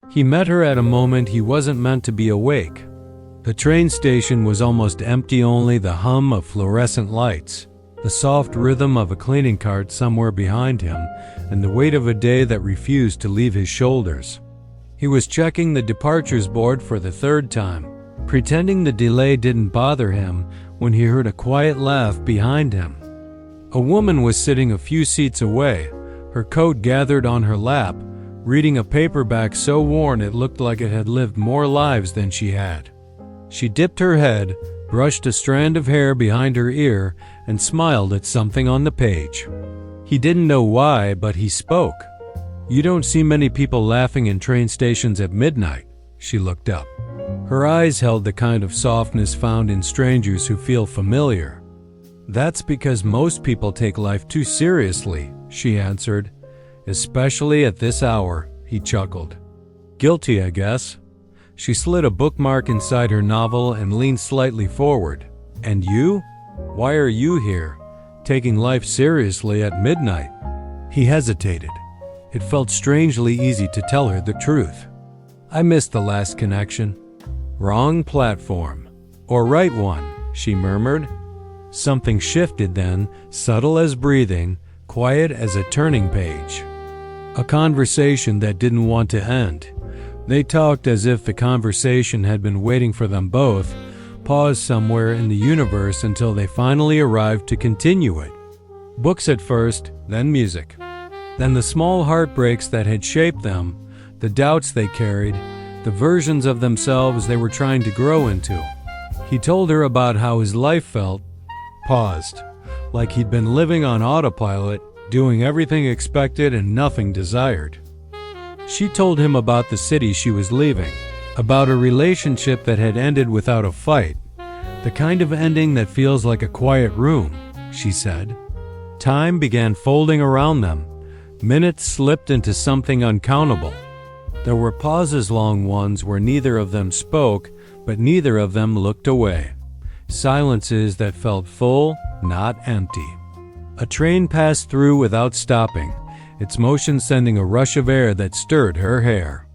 He met her at a moment he wasn't meant to be awake. The train station was almost empty, only the hum of fluorescent lights, the soft rhythm of a cleaning cart somewhere behind him, and the weight of a day that refused to leave his shoulders. He was checking the departures board for the third time, pretending the delay didn't bother him, when he heard a quiet laugh behind him. A woman was sitting a few seats away, her coat gathered on her lap, reading a paperback so worn it looked like it had lived more lives than she had. She dipped her head, brushed a strand of hair behind her ear, and smiled at something on the page. He didn't know why, but he spoke. "You don't see many people laughing in train stations at midnight." She looked up. Her eyes held the kind of softness found in strangers who feel familiar. "That's because most people take life too seriously," she answered. "Especially at this hour," he chuckled. "Guilty, I guess." She slid a bookmark inside her novel and leaned slightly forward. "And you? Why are you here, taking life seriously at midnight?" He hesitated. It felt strangely easy to tell her the truth. "I missed the last connection." "Wrong platform." "Or right one," she murmured. Something shifted then, subtle as breathing, quiet as a turning page. A conversation that didn't want to end. They talked as if the conversation had been waiting for them both, paused somewhere in the universe until they finally arrived to continue it. Books at first, then music. Then the small heartbreaks that had shaped them, the doubts they carried, the versions of themselves they were trying to grow into. He told her about how his life felt, paused, like he'd been living on autopilot, doing everything expected and nothing desired. She told him about the city she was leaving, about a relationship that had ended without a fight, the kind of ending that feels like a quiet room, she said. Time began folding around them. Minutes slipped into something uncountable. There were pauses, long ones, where neither of them spoke, but neither of them looked away. Silences that felt full, not empty. A train passed through without stopping, its motion sending a rush of air that stirred her hair.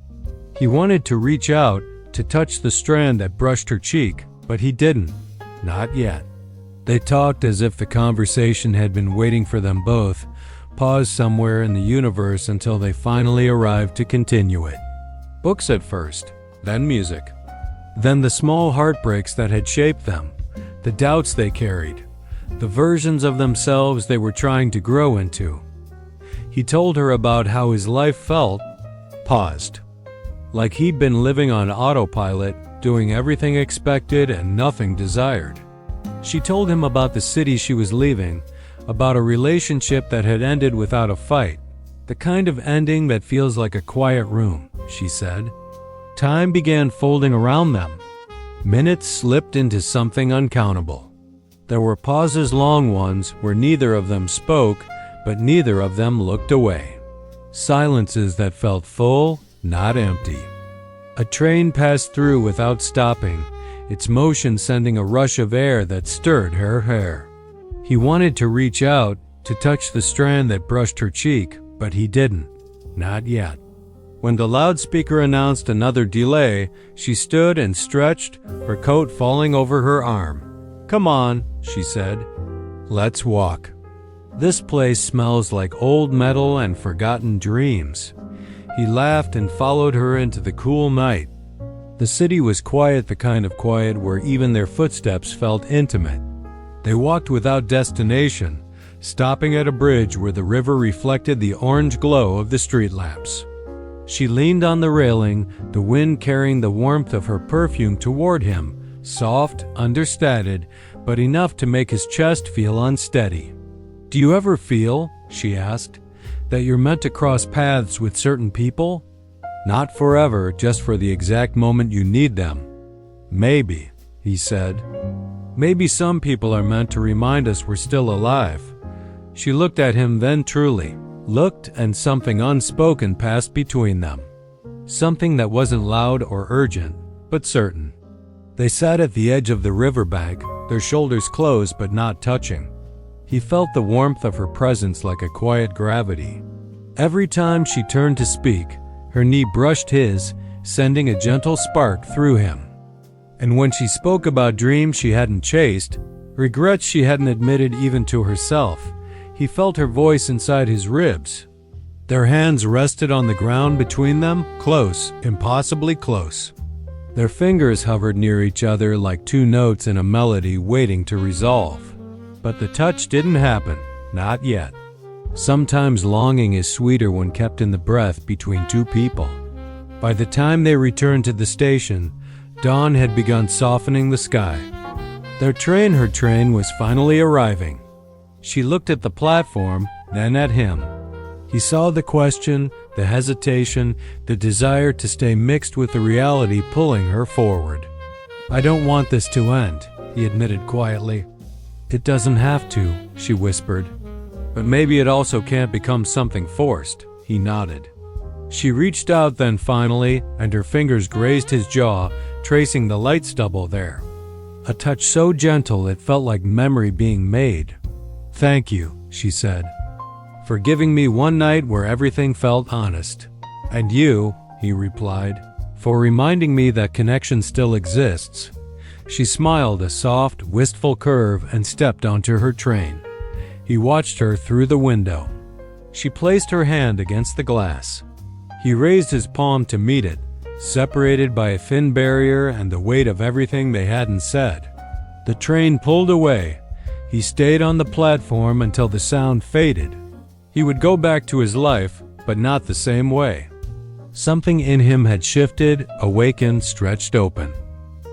He wanted to reach out, to touch the strand that brushed her cheek, but he didn't. Not yet. They talked as if the conversation had been waiting for them both, paused somewhere in the universe until they finally arrived to continue it. Books at first, then music. Then the small heartbreaks that had shaped them, the doubts they carried, the versions of themselves they were trying to grow into. He told her about how his life felt, paused, like he'd been living on autopilot, doing everything expected and nothing desired. She told him about the city she was leaving, about a relationship that had ended without a fight, the kind of ending that feels like a quiet room, she said. Time began folding around them. Minutes slipped into something uncountable. There were pauses, long ones, where neither of them spoke, but neither of them looked away. Silences that felt full, not empty. A train passed through without stopping, its motion sending a rush of air that stirred her hair. He wanted to reach out, to touch the strand that brushed her cheek, but he didn't. Not yet. When the loudspeaker announced another delay, she stood and stretched, her coat falling over her arm. "Come on," she said. "Let's walk. This place smells like old metal and forgotten dreams." He laughed and followed her into the cool night. The city was quiet, the kind of quiet where even their footsteps felt intimate. They walked without destination, stopping at a bridge where the river reflected the orange glow of the street lamps. She leaned on the railing, the wind carrying the warmth of her perfume toward him, soft, understated, but enough to make his chest feel unsteady. "Do you ever feel," she asked, "that you're meant to cross paths with certain people? Not forever, just for the exact moment you need them." "Maybe," he said. "Maybe some people are meant to remind us we're still alive." She looked at him then, truly looked, and something unspoken passed between them. Something that wasn't loud or urgent, but certain. They sat at the edge of the riverbank, their shoulders closed but not touching. He felt the warmth of her presence like a quiet gravity. Every time she turned to speak, Her knee brushed his, sending a gentle spark through him. And when she spoke about dreams she hadn't chased, regrets she hadn't admitted even to herself, he felt her voice inside his ribs. Their hands rested on the ground between them, close, impossibly close. Their fingers hovered near each other like two notes in a melody waiting to resolve. But the touch didn't happen, not yet. Sometimes longing is sweeter when kept in the breath between two people. By the time they returned to the station, dawn had begun softening the sky. Her train was finally arriving. She looked at the platform, then at him. He saw the question, the hesitation, the desire to stay mixed with the reality pulling her forward. "I don't want this to end," he admitted quietly. "It doesn't have to," she whispered. "But maybe it also can't become something forced," he nodded. She reached out then finally, and her fingers grazed his jaw, tracing the light stubble there. A touch so gentle it felt like memory being made. "Thank you," she said, "for giving me one night where everything felt honest." "And you," he replied, "for reminding me that connection still exists." She smiled a soft, wistful curve and stepped onto her train. He watched her through the window. She placed her hand against the glass. He raised his palm to meet it, separated by a thin barrier and the weight of everything they hadn't said. The train pulled away. He stayed on the platform until the sound faded. He would go back to his life, but not the same way. Something in him had shifted, awakened, stretched open.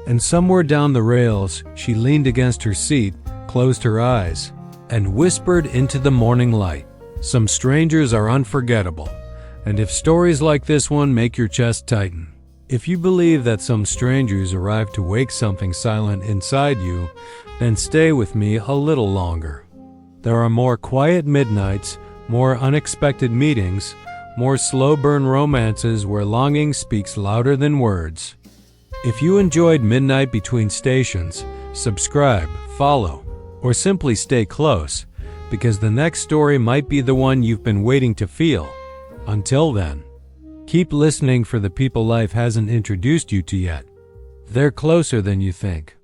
And somewhere down the rails, she leaned against her seat, closed her eyes, and whispered into the morning light. Some strangers are unforgettable. And if stories like this one make your chest tighten, if you believe that some strangers arrive to wake something silent inside you, then stay with me a little longer. There are more quiet midnights, more unexpected meetings, more slow-burn romances where longing speaks louder than words. If you enjoyed Midnight Between Stations, subscribe, follow, or simply stay close, because the next story might be the one you've been waiting to feel. Until then, keep listening for the people life hasn't introduced you to yet. They're closer than you think.